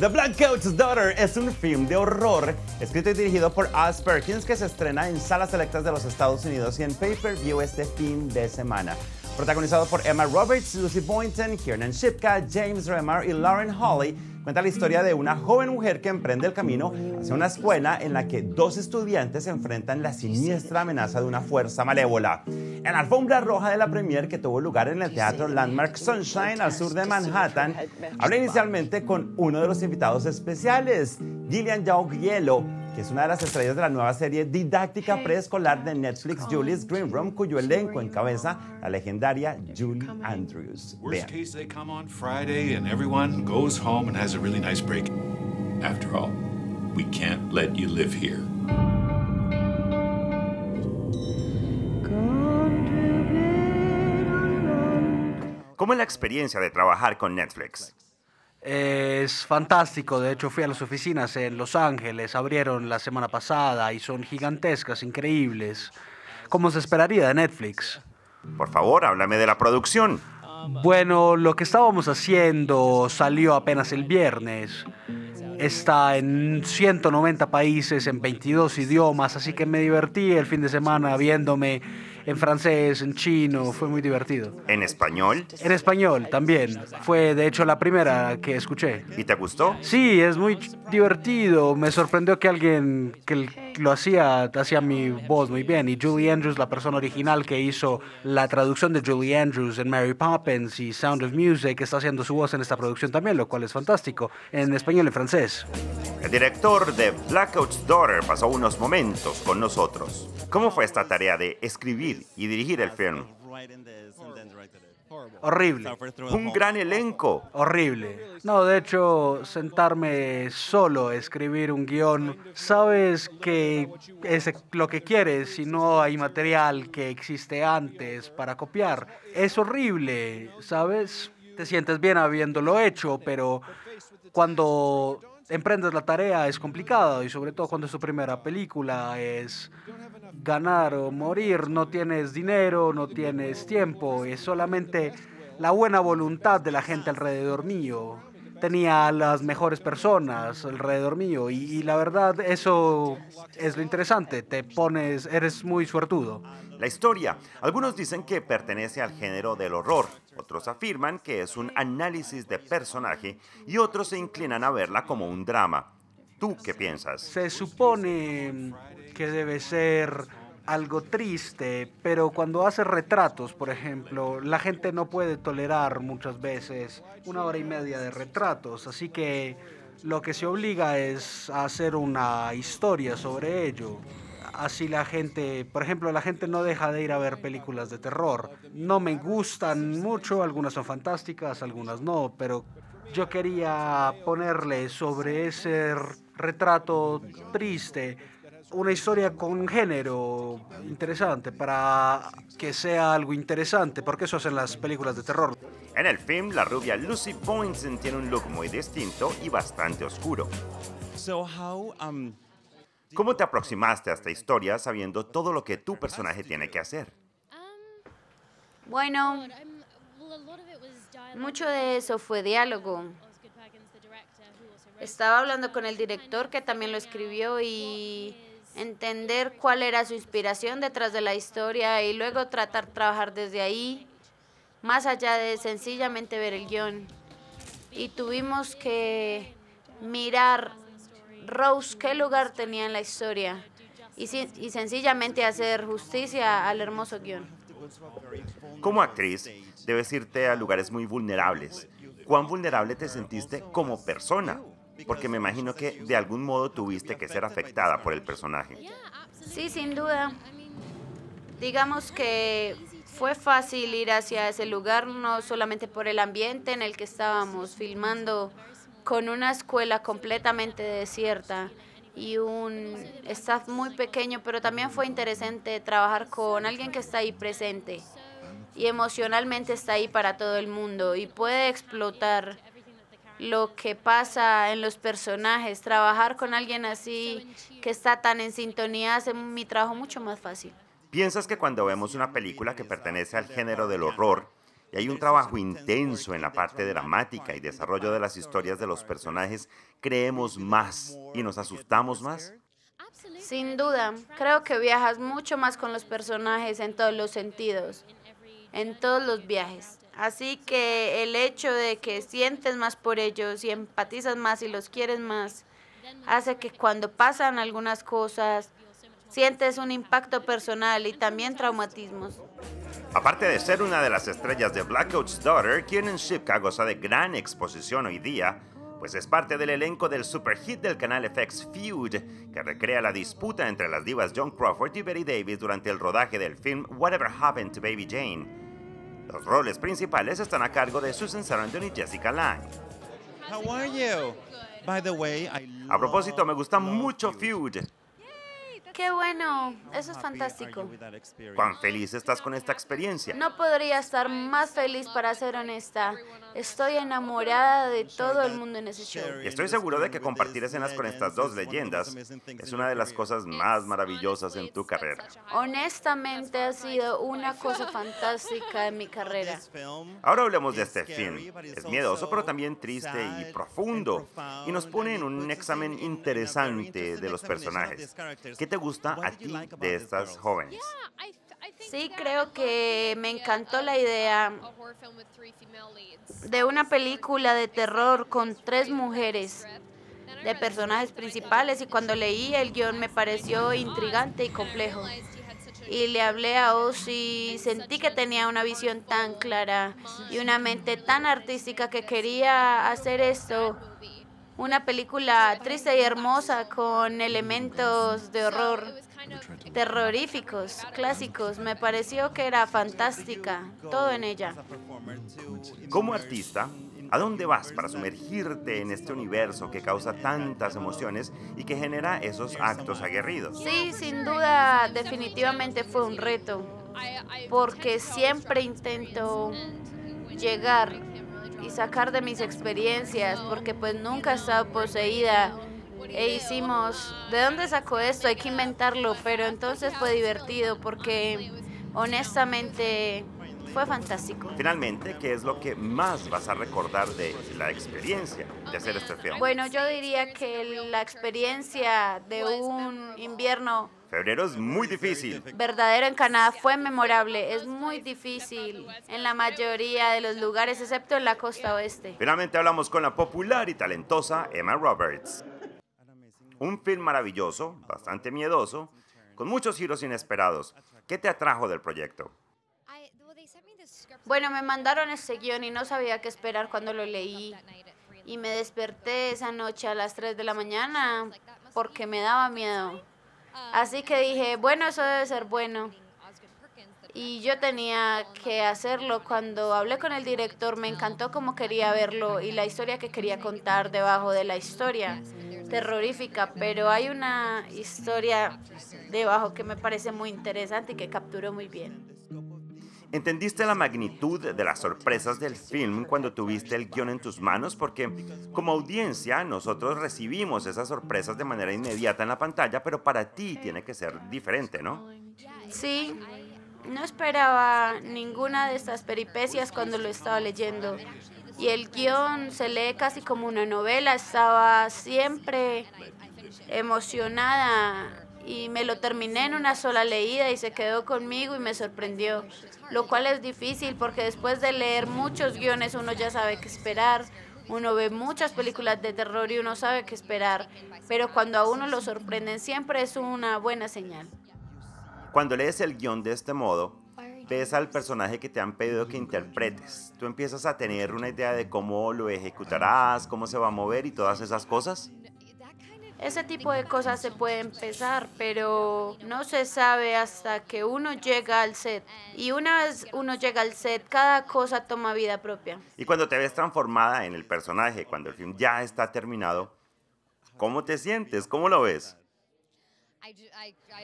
The Black Coat's Daughter es un film de horror escrito y dirigido por Oz Perkins que se estrena en salas selectas de los Estados Unidos y en pay-per-view este fin de semana. Protagonizado por Emma Roberts, Lucy Boynton, Kiernan Shipka, James Remar y Lauren Holly, cuenta la historia de una joven mujer que emprende el camino hacia una escuela en la que dos estudiantes enfrentan la siniestra amenaza de una fuerza malévola. En la alfombra roja de la premiere que tuvo lugar en el Teatro Landmark Sunshine al sur de Manhattan, hablé inicialmente con uno de los invitados especiales, Gillian Yaugielo, que es una de las estrellas de la nueva serie didáctica preescolar de Netflix, Julie's Green Room, cuyo elenco encabeza la legendaria Julie Andrews. Worst case, they come on Friday and everyone goes home and has a really nice break. After all, we can't let you live here. ¿Cómo es la experiencia de trabajar con Netflix? Es fantástico, de hecho fui a las oficinas en Los Ángeles, abrieron la semana pasada y son gigantescas, increíbles, como se esperaría de Netflix. Por favor, háblame de la producción. Bueno, lo que estábamos haciendo salió apenas el viernes. Está en 190 países, en 22 idiomas, así que me divertí el fin de semana viéndome en francés, en chino, fue muy divertido. ¿En español? En español también, fue de hecho la primera que escuché. ¿Y te gustó? Sí, es muy divertido, me sorprendió que alguien que lo hacía mi voz muy bien, y Julie Andrews, la persona original que hizo la traducción de Julie Andrews en Mary Poppins y Sound of Music, está haciendo su voz en esta producción también, lo cual es fantástico, en español y en francés. El director de Black Coat's Daughter pasó unos momentos con nosotros. ¿Cómo fue esta tarea de escribir y dirigir el film? Horrible. Un gran elenco. Horrible. No, de hecho, sentarme solo a escribir un guión, sabes que es lo que quieres y no hay material que existe antes para copiar. Es horrible, ¿sabes? Te sientes bien habiéndolo hecho, pero cuando emprendes la tarea es complicado y sobre todo cuando es tu primera película es ganar o morir, no tienes dinero, no tienes tiempo, es solamente la buena voluntad de la gente alrededor mío. Tenía a las mejores personas alrededor mío y la verdad eso es lo interesante, eres muy suertudo. La historia. Algunos dicen que pertenece al género del horror, otros afirman que es un análisis de personaje y otros se inclinan a verla como un drama. ¿Tú qué piensas? Se supone que debe ser algo triste, pero cuando hace retratos, por ejemplo, la gente no puede tolerar muchas veces 1 hora y media de retratos, así que lo que se obliga es a hacer una historia sobre ello. Así la gente, por ejemplo, la gente no deja de ir a ver películas de terror. No me gustan mucho, algunas son fantásticas, algunas no, pero yo quería ponerle sobre ese retrato triste una historia con género interesante para que sea algo interesante, porque eso hacen las películas de terror. En el film, la rubia Lucy Boynton tiene un look muy distinto y bastante oscuro. ¿Cómo te aproximaste a esta historia sabiendo todo lo que tu personaje tiene que hacer? Bueno, mucho de eso fue diálogo. Estaba hablando con el director que también lo escribió y entender cuál era su inspiración detrás de la historia y luego trabajar desde ahí, más allá de sencillamente ver el guión. Y tuvimos que mirar Rose qué lugar tenía en la historia y sencillamente hacer justicia al hermoso guión. Como actriz, debes irte a lugares muy vulnerables. ¿Cuán vulnerable te sentiste como persona? Porque me imagino que de algún modo tuviste que ser afectada por el personaje. Sí, sin duda. Digamos que fue fácil ir hacia ese lugar, no solamente por el ambiente en el que estábamos filmando, con una escuela completamente desierta y un staff muy pequeño, pero también fue interesante trabajar con alguien que está ahí presente y emocionalmente está ahí para todo el mundo y puede explotar lo que pasa en los personajes. Trabajar con alguien así que está tan en sintonía hace mi trabajo mucho más fácil. ¿Piensas que cuando vemos una película que pertenece al género del horror, y hay un trabajo intenso en la parte dramática y desarrollo de las historias de los personajes, creemos más y nos asustamos más. Sin duda, creo que viajas mucho más con los personajes en todos los sentidos, en todos los viajes. Así que el hecho de que sientes más por ellos y empatizas más y los quieres más, hace que cuando pasan algunas cosas, sientes un impacto personal y también traumatismos. Aparte de ser una de las estrellas de Blackout's Daughter, Kiernan Shipka goza de gran exposición hoy día, pues es parte del elenco del superhit del canal FX Feud, que recrea la disputa entre las divas Joan Crawford y Bette Davis durante el rodaje del film Whatever Happened to Baby Jane. Los roles principales están a cargo de Susan Sarandon y Jessica Lange. How are you? By the way, A propósito, me gusta mucho Feud. ¡Qué bueno! Eso es fantástico. ¿Cuán feliz estás con esta experiencia? No podría estar más feliz, para ser honesta. Estoy enamorada de todo el mundo en ese show. Y estoy seguro de que compartir escenas con estas dos leyendas es una de las cosas más maravillosas en tu carrera. Honestamente, ha sido una cosa fantástica en mi carrera. Ahora hablemos de este film. Es miedoso, pero también triste y profundo, y nos pone en un examen interesante de los personajes. ¿Qué te gusta a ti de estas jóvenes? Sí, creo que me encantó la idea de una película de terror con 3 mujeres de personajes principales, y cuando leí el guión me pareció intrigante y complejo. Y le hablé a Ozzy y sentí que tenía una visión tan clara y una mente tan artística que quería hacer esto. Una película triste y hermosa con elementos de horror terroríficos, clásicos. Me pareció que era fantástica, todo en ella. Como artista, ¿a dónde vas para sumergirte en este universo que causa tantas emociones y que genera esos actos aguerridos? Sí, sin duda, definitivamente fue un reto, porque siempre intento llegar y sacar de mis experiencias, porque pues nunca he estado poseída e hicimos, ¿de dónde sacó esto? Hay que inventarlo, pero entonces fue divertido porque honestamente fue fantástico. Finalmente, ¿qué es lo que más vas a recordar de la experiencia de hacer este film? Bueno, yo diría que la experiencia de un invierno Febrero es muy difícil. verdadero en Canadá fue memorable. Es muy difícil en la mayoría de los lugares, excepto en la costa oeste. Finalmente hablamos con la popular y talentosa Emma Roberts. Un film maravilloso, bastante miedoso, con muchos giros inesperados. ¿Qué te atrajo del proyecto? Bueno, me mandaron este guión y no sabía qué esperar cuando lo leí. Y me desperté esa noche a las 3 de la mañana porque me daba miedo. Así que dije, bueno, eso debe ser bueno. Y yo tenía que hacerlo. Cuando hablé con el director, me encantó cómo quería verlo y la historia que quería contar debajo de la historia terrorífica. Pero hay una historia debajo que me parece muy interesante y que capturó muy bien. ¿Entendiste la magnitud de las sorpresas del film cuando tuviste el guión en tus manos? Porque como audiencia nosotros recibimos esas sorpresas de manera inmediata en la pantalla, pero para ti tiene que ser diferente, ¿no? Sí, no esperaba ninguna de estas peripecias cuando lo estaba leyendo. Y el guión se lee casi como una novela. Estaba siempre emocionada y me lo terminé en una sola leída y se quedó conmigo y me sorprendió. Lo cual es difícil porque después de leer muchos guiones uno ya sabe qué esperar. Uno ve muchas películas de terror y uno sabe qué esperar. Pero cuando a uno lo sorprenden siempre es una buena señal. Cuando lees el guión de este modo, ves al personaje que te han pedido que interpretes. Tú empiezas a tener una idea de cómo lo ejecutarás, cómo se va a mover y todas esas cosas. Ese tipo de cosas se puede empezar, pero no se sabe hasta que uno llega al set. Y una vez uno llega al set, cada cosa toma vida propia. Y cuando te ves transformada en el personaje, cuando el film ya está terminado, ¿cómo te sientes? ¿Cómo lo ves?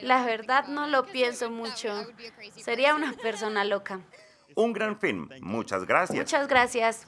La verdad no lo pienso mucho. Sería una persona loca. Un gran film. Muchas gracias. Muchas gracias.